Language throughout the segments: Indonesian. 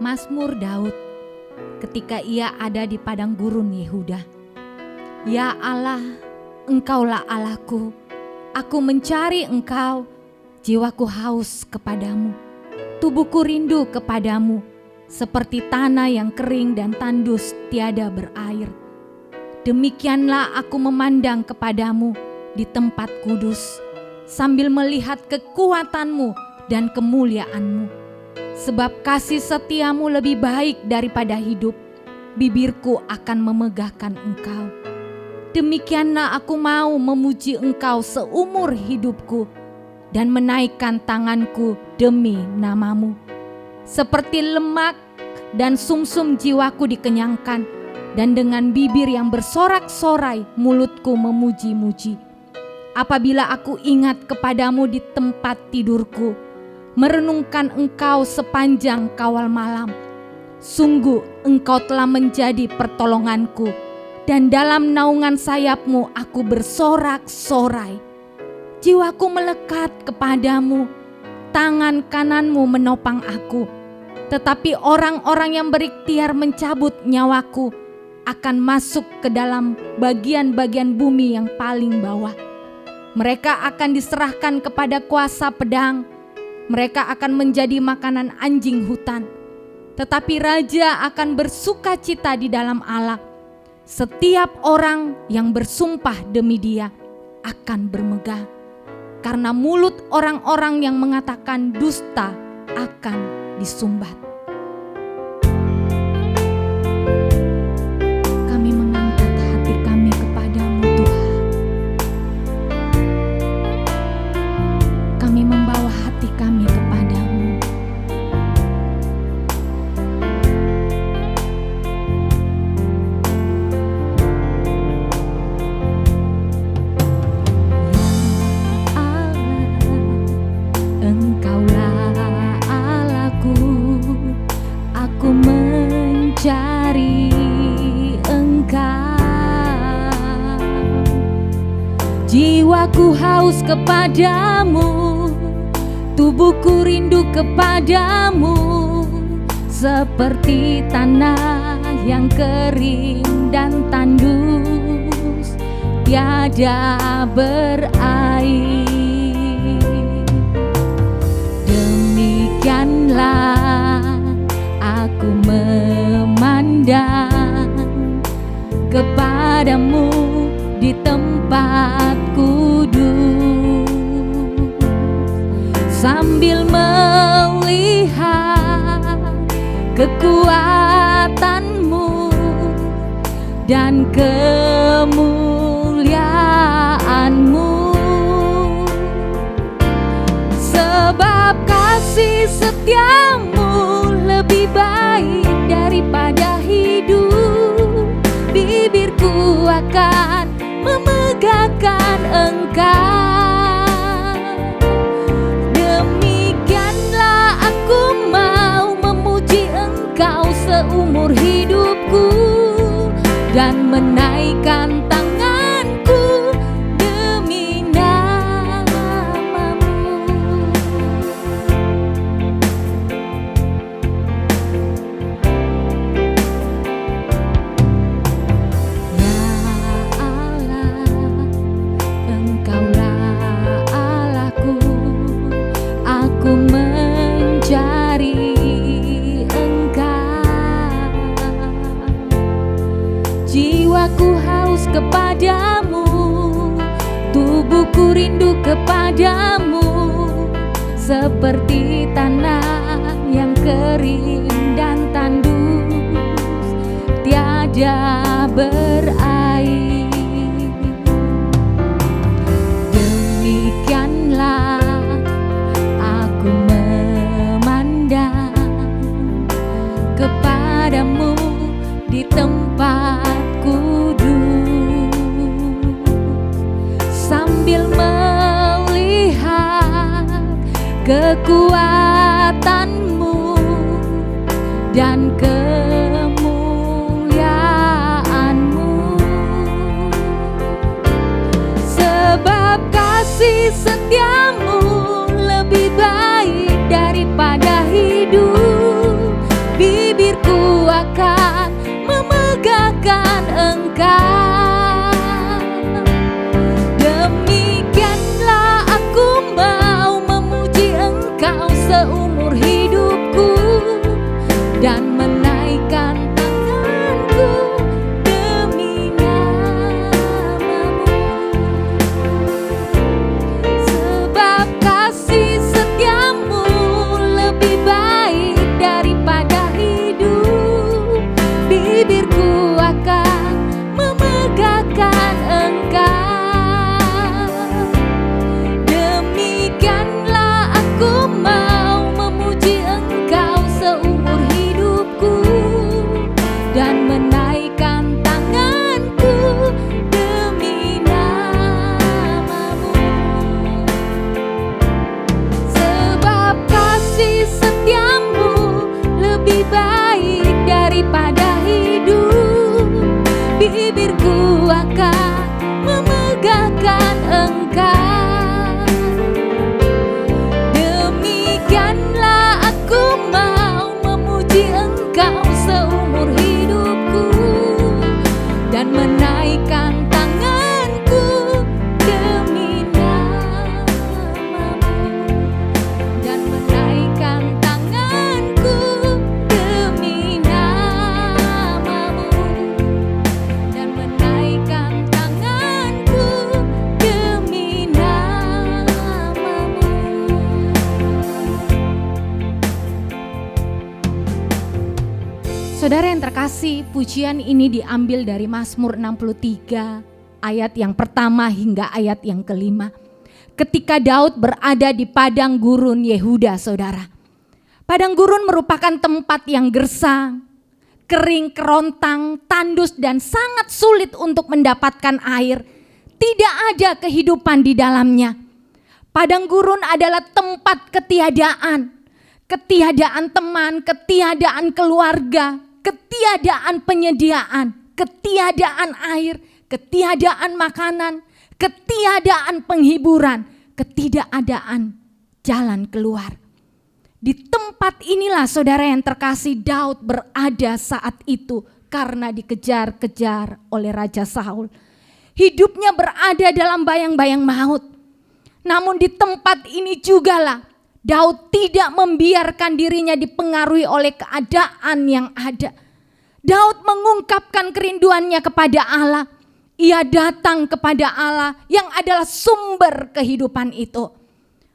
Mazmur Daud ketika ia ada di padang gurun Yehuda. Ya Allah, Engkaulah Allahku, aku mencari Engkau, jiwaku haus kepadamu, tubuhku rindu kepadamu, seperti tanah yang kering dan tandus tiada berair. Demikianlah aku memandang kepadamu di tempat kudus, sambil melihat kekuatanmu dan kemuliaanmu. Sebab kasih setiamu lebih baik daripada hidup, bibirku akan memegahkan Engkau. Demikianlah aku mau memuji Engkau seumur hidupku dan menaikkan tanganku demi namamu. Seperti lemak dan sumsum jiwaku dikenyangkan, dan dengan bibir yang bersorak-sorai mulutku memuji-muji. Apabila aku ingat kepadamu di tempat tidurku, merenungkan Engkau sepanjang kawal malam, sungguh Engkau telah menjadi pertolonganku, dan dalam naungan sayapmu aku bersorak-sorai. Jiwaku melekat kepadamu, tangan kananmu menopang aku. Tetapi orang-orang yang berikhtiar mencabut nyawaku akan masuk ke dalam bagian-bagian bumi yang paling bawah. Mereka akan diserahkan kepada kuasa pedang. Mereka akan menjadi makanan anjing hutan. Tetapi raja akan bersuka cita di dalam Allah. Setiap orang yang bersumpah demi Dia akan bermegah. Karena mulut orang-orang yang mengatakan dusta akan disumbat. Kami mengangkat hati kami kepadamu, Tuhan. Kami membawa hati kami kepadamu. Ya Allah, Engkaulah Allahku, aku mencari Engkau. Jiwaku haus kepadamu, tubuhku rindu kepadamu, seperti tanah yang kering dan tandus tiada berair. Demikianlah aku memandang kepadamu di tempat kudus, sambil melihat kekuatanmu dan kemuliaanmu. Sebab kasih setiamu lebih baik daripada hidup, bibirku akan memegahkan Engkau. Demikianlah aku mau memuji Engkau seumur hidupku dan menaikkan tanganku demi namamu. Ya Allah, Engkaulah Allahku, aku mencari Engkau. Jiwaku haus kepadamu, tubuhku rindu kepadamu, seperti tanah yang kering dan tandus tiada berair. Demikianlah aku memandang kepadamu di tempat kudus, sambil melihat kekuatanmu dan kemuliaanmu. Sebab kasih setiamu lebih baik daripada hidup, Saudara yang terkasih, pujian ini diambil dari Mazmur 63 ayat yang pertama hingga ayat yang kelima. Ketika Daud berada di padang gurun Yehuda, saudara. Padang gurun merupakan tempat yang gersang, kering, kerontang, tandus dan sangat sulit untuk mendapatkan air. Tidak ada kehidupan di dalamnya. Padang gurun adalah tempat ketiadaan teman, ketiadaan keluarga, ketiadaan penyediaan, ketiadaan air, ketiadaan makanan, ketiadaan penghiburan, ketidakadaan jalan keluar. Di tempat inilah saudara yang terkasih Daud berada saat itu karena dikejar-kejar oleh Raja Saul. Hidupnya berada dalam bayang-bayang maut. Namun di tempat ini jugalah Daud tidak membiarkan dirinya dipengaruhi oleh keadaan yang ada. Daud mengungkapkan kerinduannya kepada Allah. Ia datang kepada Allah yang adalah sumber kehidupan itu.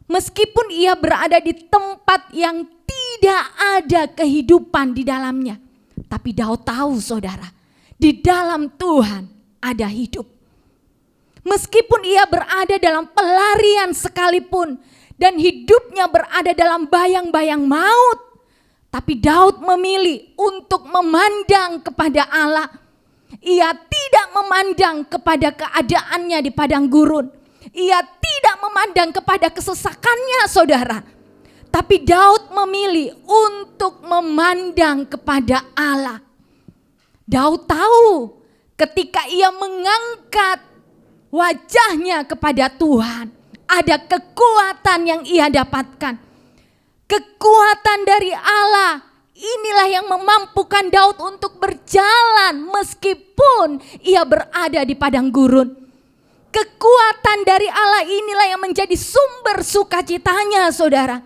Meskipun ia berada di tempat yang tidak ada kehidupan di dalamnya. Tapi Daud tahu saudara, di dalam Tuhan ada hidup. Meskipun ia berada dalam pelarian sekalipun dan hidupnya berada dalam bayang-bayang maut, tapi Daud memilih untuk memandang kepada Allah. Ia tidak memandang kepada keadaannya di padang gurun. Ia tidak memandang kepada kesesakannya saudara. Tapi Daud memilih untuk memandang kepada Allah. Daud tahu ketika ia mengangkat wajahnya kepada Tuhan, ada kekuatan yang ia dapatkan. Kekuatan dari Allah inilah yang memampukan Daud untuk berjalan meskipun ia berada di padang gurun. Kekuatan dari Allah inilah yang menjadi sumber sukacitanya saudara.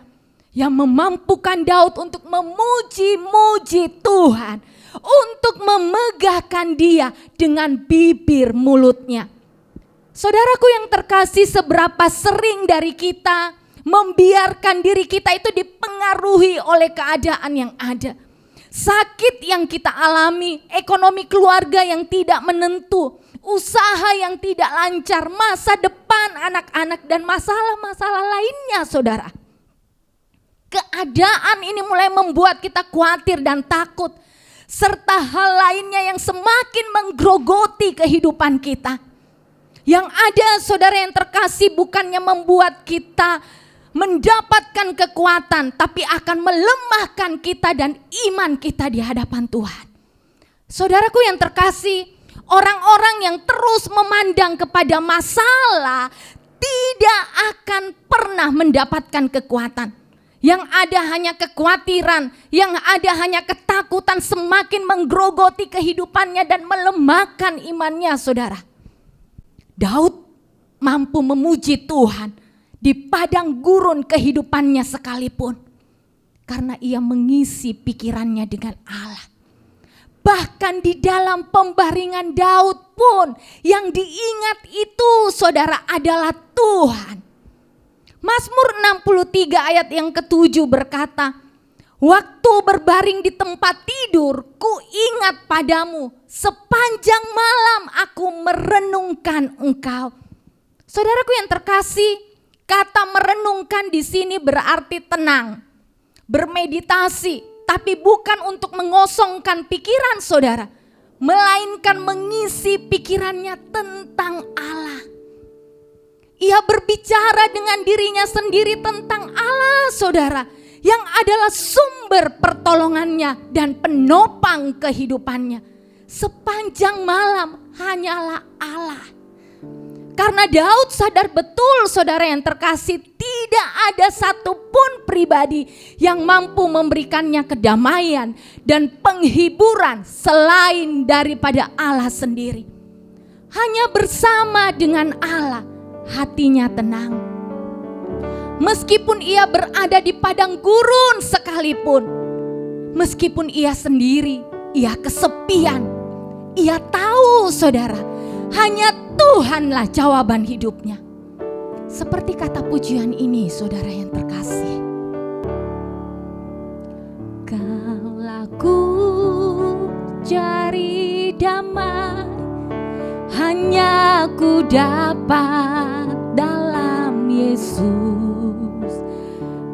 Yang memampukan Daud untuk memuji-muji Tuhan. Untuk memegahkan dia dengan bibir mulutnya. Saudaraku yang terkasih, seberapa sering dari kita membiarkan diri kita itu dipengaruhi oleh keadaan yang ada. Sakit yang kita alami, ekonomi keluarga yang tidak menentu, usaha yang tidak lancar, masa depan anak-anak dan masalah-masalah lainnya saudara. Keadaan ini mulai membuat kita khawatir dan takut. Serta hal lainnya yang semakin menggerogoti kehidupan kita. Yang ada saudara yang terkasih bukannya membuat kita mendapatkan kekuatan, tapi akan melemahkan kita dan iman kita di hadapan Tuhan. Saudaraku yang terkasih, orang-orang yang terus memandang kepada masalah tidak akan pernah mendapatkan kekuatan. Yang ada hanya kekhawatiran, yang ada hanya ketakutan semakin menggerogoti kehidupannya dan melemahkan imannya saudara. Daud mampu memuji Tuhan di padang gurun kehidupannya sekalipun. Karena ia mengisi pikirannya dengan Allah. Bahkan di dalam pembaringan Daud pun yang diingat itu saudara adalah Tuhan. Mazmur 63 ayat yang ke-7 berkata, waktu berbaring di tempat tidur, ku ingat padamu, sepanjang malam aku merenungkan engkau. Saudaraku yang terkasih, kata merenungkan di sini berarti tenang, bermeditasi, tapi bukan untuk mengosongkan pikiran saudara, melainkan mengisi pikirannya tentang Allah. Ia berbicara dengan dirinya sendiri tentang Allah saudara, yang adalah sumber pertolongannya dan penopang kehidupannya. Sepanjang malam hanyalah Allah. Karena Daud sadar betul saudara yang terkasih, tidak ada satupun pribadi yang mampu memberikannya kedamaian dan penghiburan selain daripada Allah sendiri. Hanya bersama dengan Allah hatinya tenang. Meskipun ia berada di padang gurun sekalipun, meskipun ia sendiri, ia kesepian, ia tahu saudara, hanya Tuhanlah jawaban hidupnya. Seperti kata pujian ini saudara yang terkasih. Kaulah cari damai hanya ku dapat dalam Yesus.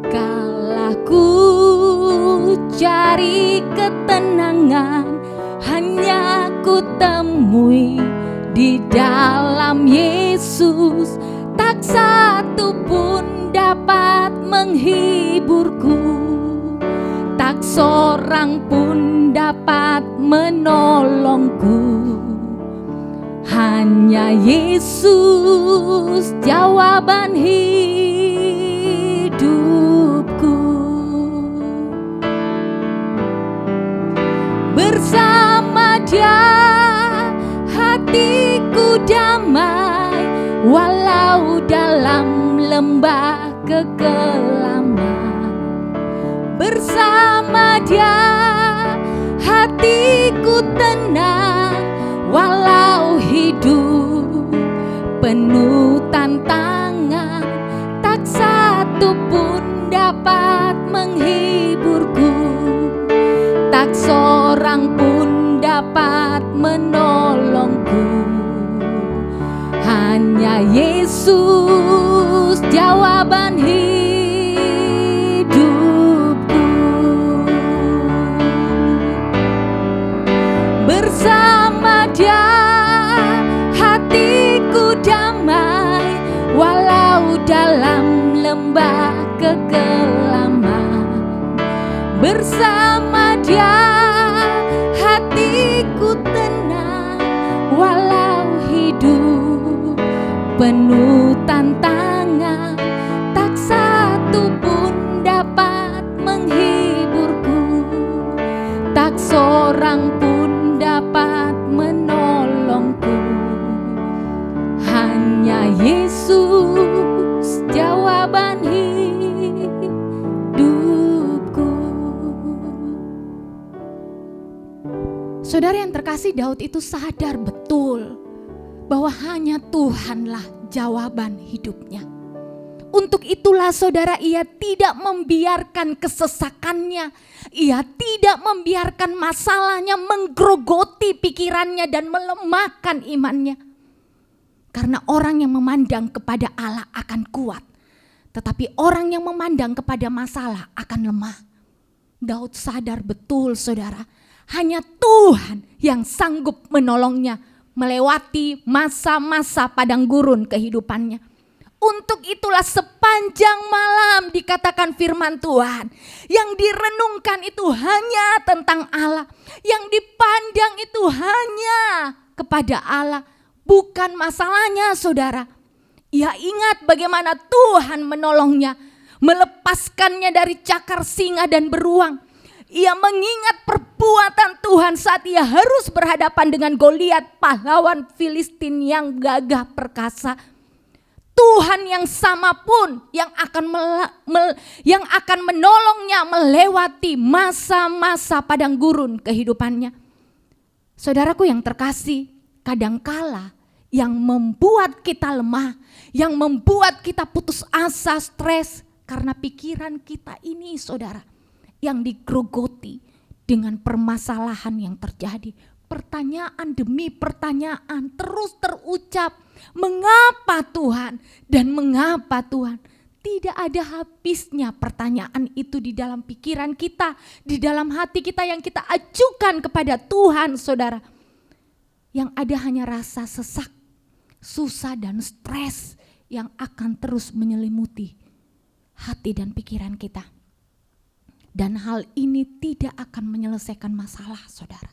Kala ku cari ketenangan hanya ku temui di dalam Yesus. Tak satu pun dapat menghiburku, tak seorang pun dapat menolongku. Hanya Yesus jawaban hidupku. Bersama Dia hatiku damai, walau dalam lembah kekelaman. Bersama Dia hatiku tenang, walau hidup penuh tantangan. Tak satu pun dapat menghiburku, tak seorang pun dapat menolongku. Hanya Yesus jawaban hidupku. Bersama Dia hatiku damai, walau dalam lembah kekelaman. Bersama Dia hatiku tenang, walau hidup penuh tantangan. Tak satu pun dapat menghiburku, tak seorang pun dapat menolongku. Hanya Yesus jawaban hidupku. Saudara yang terkasih, Daud itu sadar betul bahwa hanya Tuhanlah jawaban hidupnya. Untuk itulah saudara, ia tidak membiarkan kesesakannya, ia tidak membiarkan masalahnya menggerogoti pikirannya dan melemahkan imannya. Karena orang yang memandang kepada Allah akan kuat, tetapi orang yang memandang kepada masalah akan lemah. Daud sadar betul saudara, hanya Tuhan yang sanggup menolongnya melewati masa-masa padang gurun kehidupannya. Untuk itulah sepanjang malam dikatakan firman Tuhan, yang direnungkan itu hanya tentang Allah, yang dipandang itu hanya kepada Allah, bukan masalahnya saudara. Ia ingat bagaimana Tuhan menolongnya, melepaskannya dari cakar singa dan beruang. Ia mengingat perbuatan Tuhan saat ia harus berhadapan dengan Goliat, pahlawan Filistin yang gagah perkasa. Tuhan yang sama pun yang akan menolongnya melewati masa-masa padang gurun kehidupannya. Saudaraku yang terkasih, kadangkala yang membuat kita lemah, yang membuat kita putus asa, stres, karena pikiran kita ini saudara, yang digerogoti dengan permasalahan yang terjadi. Pertanyaan demi pertanyaan terus terucap. Mengapa Tuhan? Dan mengapa Tuhan? Tidak ada habisnya pertanyaan itu di dalam pikiran kita, di dalam hati kita yang kita ajukan kepada Tuhan saudara. Yang ada hanya rasa sesak, susah dan stres yang akan terus menyelimuti hati dan pikiran kita. Dan hal ini tidak akan menyelesaikan masalah saudara.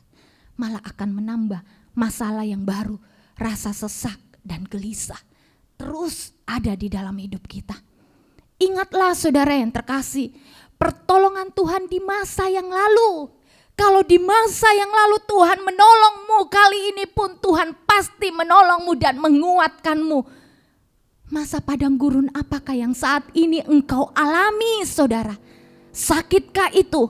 Malah akan menambah masalah yang baru, rasa sesak dan gelisah terus ada di dalam hidup kita. Ingatlah saudara yang terkasih, pertolongan Tuhan di masa yang lalu. Kalau di masa yang lalu Tuhan menolongmu, kali ini pun Tuhan pasti menolongmu dan menguatkanmu. Masa padang gurun apakah yang saat ini engkau alami saudara? Sakitkah itu?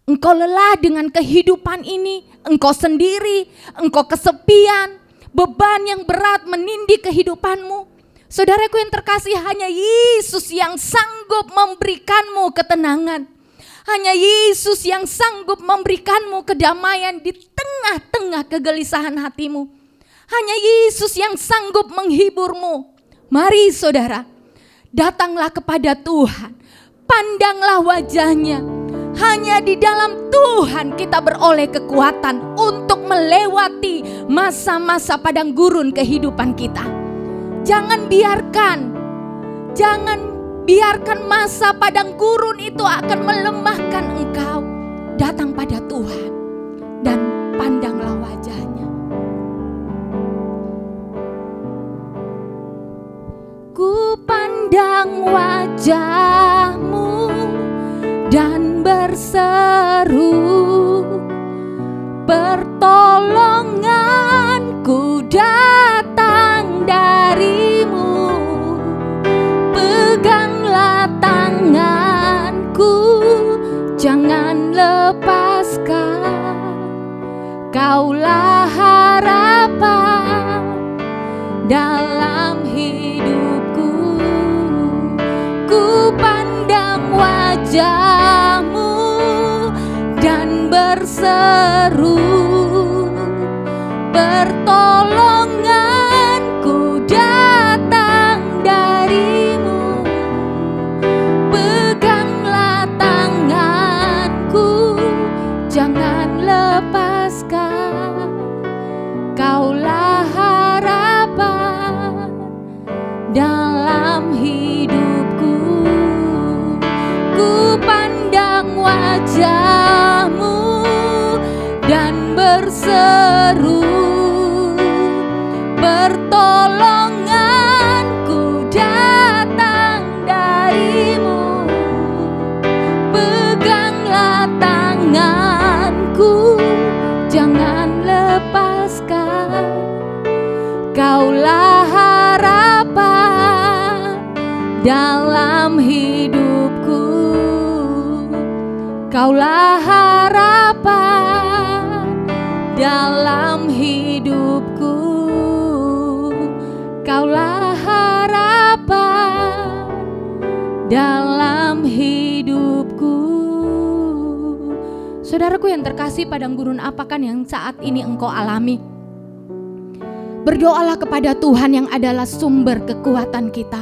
Engkau lelah dengan kehidupan ini, engkau sendiri, engkau kesepian, beban yang berat menindih kehidupanmu. Saudaraku yang terkasih, hanya Yesus yang sanggup memberikanmu ketenangan. Hanya Yesus yang sanggup memberikanmu kedamaian di tengah-tengah kegelisahan hatimu. Hanya Yesus yang sanggup menghiburmu. Mari saudara, datanglah kepada Tuhan. Pandanglah wajahnya. Hanya di dalam Tuhan kita beroleh kekuatan untuk melewati masa-masa padang gurun kehidupan kita. Jangan biarkan masa padang gurun itu akan melemahkan engkau. Datang pada Tuhan dan pandanglah wajahnya. Ku pandang wajahmu dan berseru, pertolonganku datang darimu. Peganglah tanganku, jangan lepaskan. Kaulah harapan dalam hidupku. Ku pandang wajahmu dan berseru, pertolonganku datang darimu. Peganglah tanganku, jangan lepaskan. Kaulah harapan dalam hidupku. Ku pandang wajahmu dan berseru, pertolonganku datang darimu. Peganglah tanganku, jangan lepaskan. Kaulah harapan dalam hidupku. Kaulah harapan dalam hidupku. Kaulah harapan dalam hidupku. Saudaraku yang terkasih, padang gurun apakah yang saat ini engkau alami? Berdoalah kepada Tuhan yang adalah sumber kekuatan kita.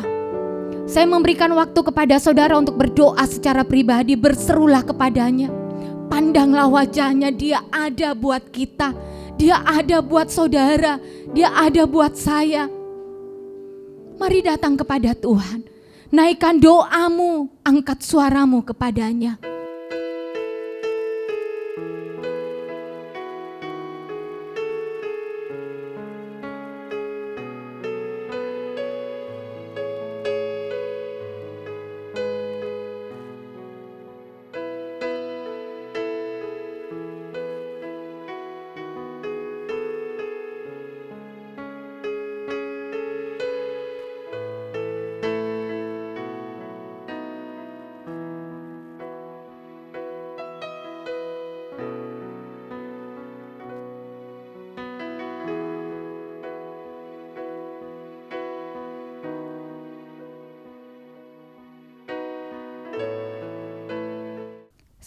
Saya memberikan waktu kepada saudara untuk berdoa secara pribadi, berserulah kepadanya. Pandanglah wajahnya, dia ada buat kita. Dia ada buat saudara, dia ada buat saya. Mari datang kepada Tuhan. Naikkan doamu, angkat suaramu kepadanya.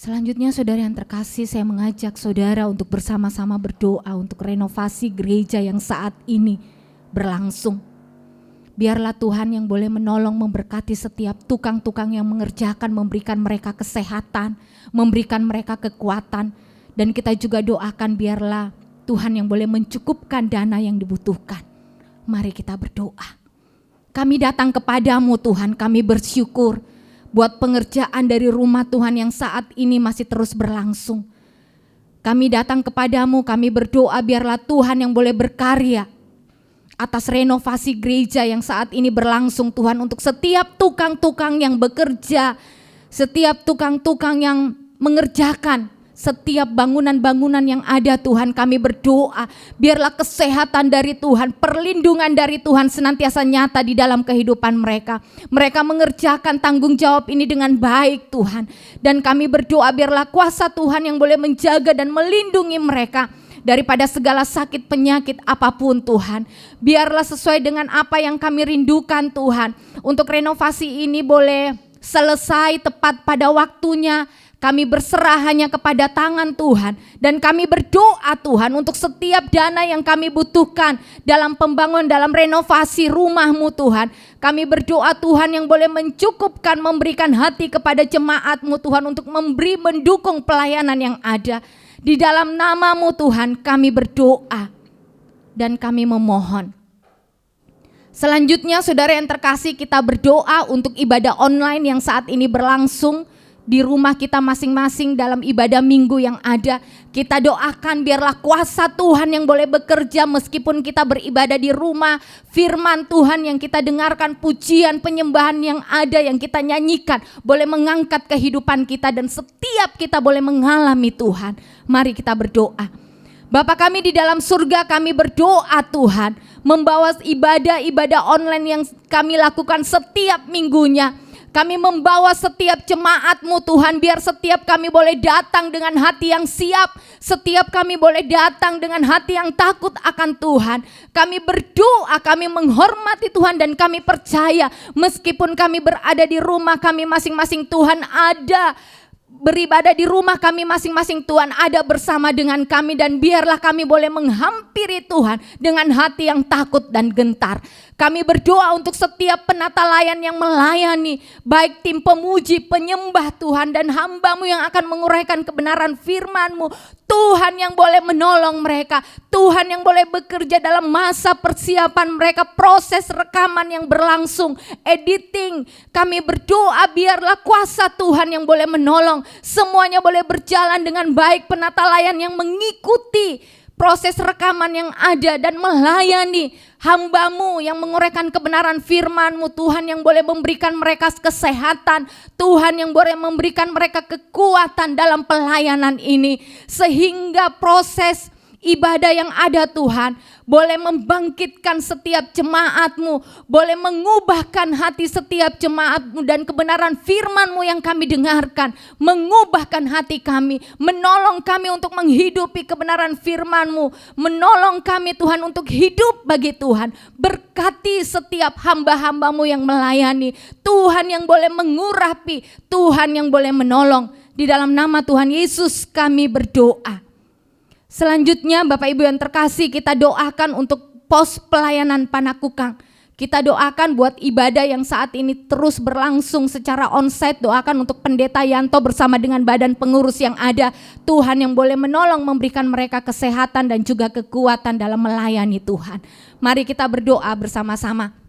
Selanjutnya saudara yang terkasih, saya mengajak saudara untuk bersama-sama berdoa untuk renovasi gereja yang saat ini berlangsung. Biarlah Tuhan yang boleh menolong, memberkati setiap tukang-tukang yang mengerjakan, memberikan mereka kesehatan, memberikan mereka kekuatan. Dan kita juga doakan biarlah Tuhan yang boleh mencukupkan dana yang dibutuhkan. Mari kita berdoa. Kami datang kepadamu Tuhan, kami bersyukur buat pengerjaan dari rumah Tuhan yang saat ini masih terus berlangsung. Kami datang kepadamu, kami berdoa biarlah Tuhan yang boleh berkarya atas renovasi gereja yang saat ini berlangsung Tuhan, untuk setiap tukang-tukang yang bekerja, setiap tukang-tukang yang mengerjakan setiap bangunan-bangunan yang ada Tuhan. Kami berdoa biarlah kesehatan dari Tuhan, perlindungan dari Tuhan senantiasa nyata di dalam kehidupan mereka. Mereka mengerjakan tanggung jawab ini dengan baik Tuhan. Dan kami berdoa biarlah kuasa Tuhan yang boleh menjaga dan melindungi mereka daripada segala sakit penyakit apapun Tuhan. Biarlah sesuai dengan apa yang kami rindukan Tuhan, untuk renovasi ini boleh selesai tepat pada waktunya. Kami berserah hanya kepada tangan Tuhan. Dan kami berdoa Tuhan untuk setiap dana yang kami butuhkan dalam pembangunan, dalam renovasi rumah-Mu Tuhan. Kami berdoa Tuhan yang boleh mencukupkan, memberikan hati kepada jemaat-Mu Tuhan untuk mendukung pelayanan yang ada. Di dalam nama-Mu Tuhan kami berdoa dan kami memohon. Selanjutnya saudara yang terkasih, kita berdoa untuk ibadah online yang saat ini berlangsung di rumah kita masing-masing dalam ibadah minggu yang ada. Kita doakan biarlah kuasa Tuhan yang boleh bekerja meskipun kita beribadah di rumah. Firman Tuhan yang kita dengarkan, pujian penyembahan yang ada yang kita nyanyikan boleh mengangkat kehidupan kita dan setiap kita boleh mengalami Tuhan. Mari kita berdoa. Bapa kami di dalam surga, kami berdoa Tuhan, membawa ibadah online yang kami lakukan setiap minggunya. Kami membawa setiap jemaat-Mu Tuhan, biar setiap kami boleh datang dengan hati yang siap. Setiap kami boleh datang dengan hati yang takut akan Tuhan. Kami berdoa, kami menghormati Tuhan dan kami percaya meskipun kami berada di rumah kami masing-masing, Tuhan ada. Beribadah di rumah kami masing-masing, Tuhan ada bersama dengan kami. Dan biarlah kami boleh menghampiri Tuhan dengan hati yang takut dan gentar. Kami berdoa untuk setiap penata layan yang melayani, baik tim pemuji, penyembah Tuhan, dan hamba-Mu yang akan menguraikan kebenaran firman-Mu. Tuhan yang boleh menolong mereka, Tuhan yang boleh bekerja dalam masa persiapan mereka, proses rekaman yang berlangsung, editing. Kami berdoa biarlah kuasa Tuhan yang boleh menolong, semuanya boleh berjalan dengan baik, penata layan yang mengikuti proses rekaman yang ada dan melayani hamba-Mu yang menguraikan kebenaran firman-Mu. Tuhan yang boleh memberikan mereka kesehatan, Tuhan yang boleh memberikan mereka kekuatan dalam pelayanan ini, sehingga proses ibadah yang ada Tuhan boleh membangkitkan setiap jemaat-Mu, boleh mengubahkan hati setiap jemaat-Mu, dan kebenaran firman-Mu yang kami dengarkan mengubahkan hati kami, menolong kami untuk menghidupi kebenaran firman-Mu, menolong kami Tuhan untuk hidup bagi Tuhan. Berkati setiap hamba-hamba-Mu yang melayani, Tuhan yang boleh mengurapi, Tuhan yang boleh menolong. Di dalam nama Tuhan Yesus kami berdoa. Selanjutnya Bapak Ibu yang terkasih, kita doakan untuk pos pelayanan Panakukang. Kita doakan buat ibadah yang saat ini terus berlangsung secara onsite. Doakan untuk Pendeta Yanto bersama dengan badan pengurus yang ada. Tuhan yang boleh menolong, memberikan mereka kesehatan dan juga kekuatan dalam melayani Tuhan. Mari kita berdoa bersama-sama.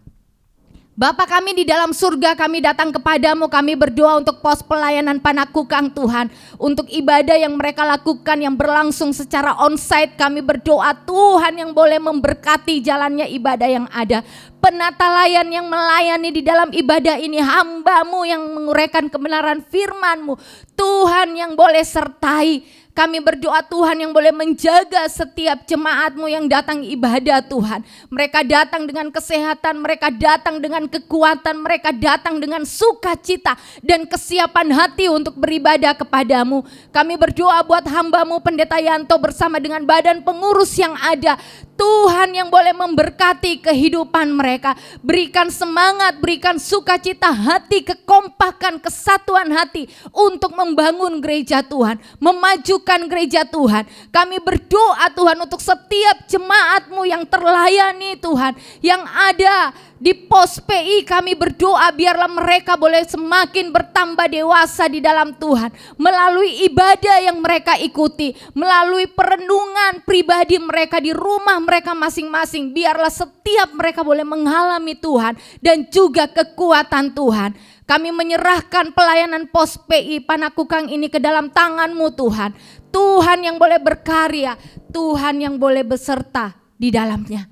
Bapa kami di dalam surga, kami datang kepadamu, kami berdoa untuk pos pelayanan Panakukang Tuhan. Untuk ibadah yang mereka lakukan yang berlangsung secara onsite, kami berdoa Tuhan yang boleh memberkati jalannya ibadah yang ada. Penata layan yang melayani di dalam ibadah ini, hamba-Mu yang menguraikan kebenaran firman-Mu, Tuhan yang boleh sertai. Kami berdoa Tuhan yang boleh menjaga setiap jemaat-Mu yang datang ibadah Tuhan. Mereka datang dengan kesehatan, mereka datang dengan kekuatan, mereka datang dengan sukacita dan kesiapan hati untuk beribadah kepadamu. Kami berdoa buat hamba-Mu Pendeta Yanto bersama dengan badan pengurus yang ada. Tuhan yang boleh memberkati kehidupan mereka. Berikan semangat, berikan sukacita hati, kekompakan, kesatuan hati untuk membangun gereja Tuhan, memajukan gereja Tuhan. Kami berdoa Tuhan untuk setiap jemaat-Mu yang terlayani Tuhan, yang ada di pos PI, kami berdoa biarlah mereka boleh semakin bertambah dewasa di dalam Tuhan. Melalui ibadah yang mereka ikuti, melalui perenungan pribadi mereka di rumah mereka masing-masing, biarlah setiap mereka boleh mengalami Tuhan dan juga kekuatan Tuhan. Kami menyerahkan pelayanan pos PI Panakukang ini ke dalam tangan-Mu Tuhan. Tuhan yang boleh berkarya, Tuhan yang boleh beserta di dalamnya.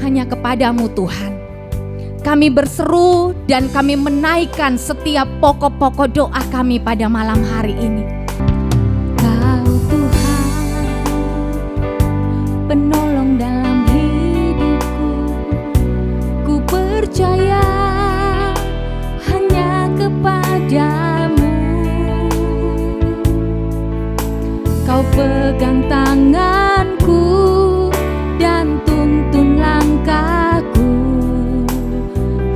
Hanya kepadamu Tuhan kami berseru dan kami menaikkan setiap pokok-pokok doa kami pada malam hari ini. Kau Tuhan penolong dalam hidupku, ku percaya hanya kepadamu. Kau pegang tanganku dan tuntun langkahku,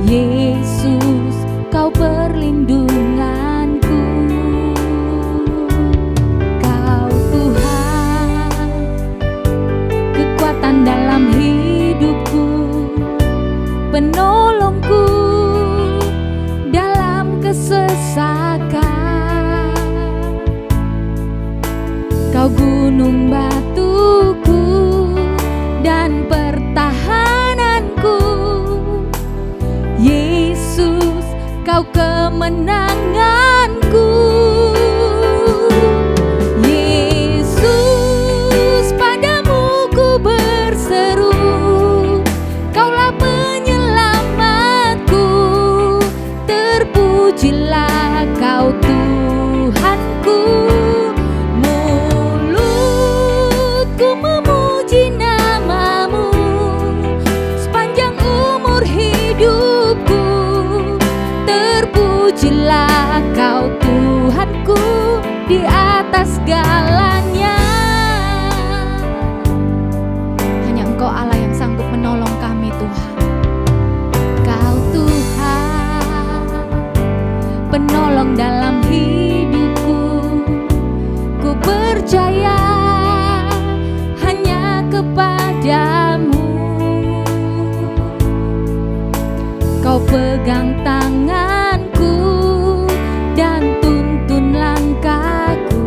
Yesus, Kau perlindunganku. Kau kemenanganku. Yesus, padamu ku berseru, Kaulah penyelamatku. Terpujilah Kau Tuhanku. Mulutku memuji namamu sepanjang umur hidupku. Terpujilah Kau Tuhanku di atas segalanya. Hanya Engkau Allah yang sanggup menolong kami, Tuhan. Kau Tuhan, penolong dalam hidupku. Ku percaya hanya kepadamu. Kau pegang tanganku dan tuntun langkahku.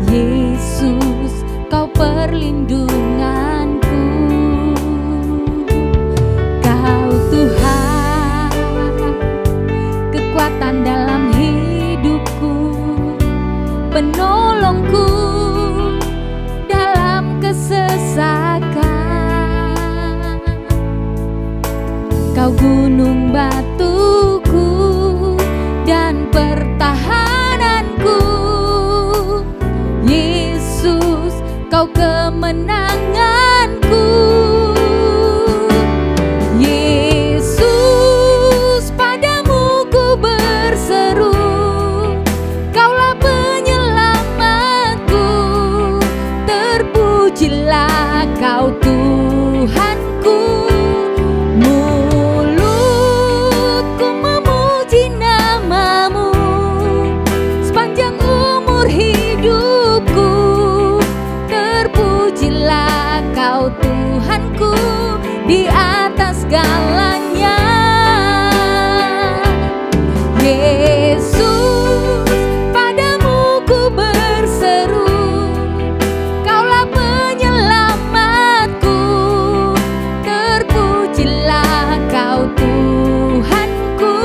Yesus, Kau perlindunganku. Kau Tuhan, kekuatan dalam hidupku, penolongku dalam kesesakan. Kau gunung batuku dan pertahananku. Yesus, Kau kemenanganku. Yesus, padamu ku berseru, Kaulah penyelamatku. Terpujilah Kau Tuhanku. Mulutku memuji namamu sepanjang umur hidupku. Terpujilah Kau Tuhanku di atas segalanya. Yesus, padamu ku berseru, Kaulah penyelamatku. Terpujilah Kau Tuhanku.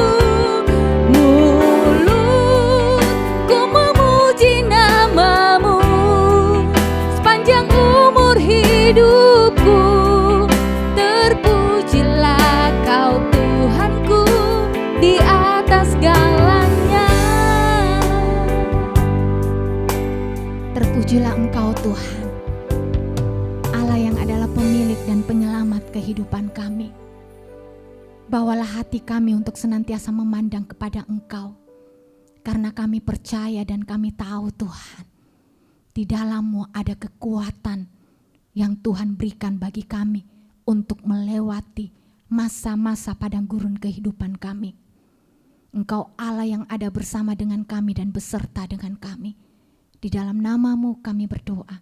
Mulutku memuji namamu sepanjang umur hidupku. Terpujilah Kau Tuhanku di atas segalanya. Terpujilah Engkau Tuhan, Allah yang adalah pemilik dan penyelamat kehidupan kami. Bawalah hati kami untuk senantiasa memandang kepada Engkau, karena kami percaya dan kami tahu Tuhan, di dalam-Mu ada kekuatan yang Tuhan berikan bagi kami untuk melewati masa-masa padang gurun kehidupan kami. Engkau Allah yang ada bersama dengan kami dan beserta dengan kami. Di dalam nama-Mu kami berdoa.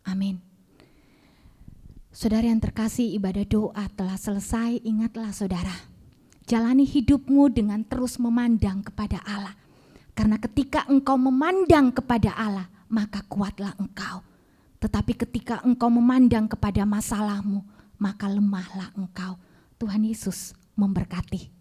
Amin. Saudara yang terkasih, ibadah doa telah selesai. Ingatlah saudara, jalani hidupmu dengan terus memandang kepada Allah. Karena ketika engkau memandang kepada Allah, maka kuatlah engkau. Tetapi ketika engkau memandang kepada masalahmu, maka lemahlah engkau. Tuhan Yesus memberkati.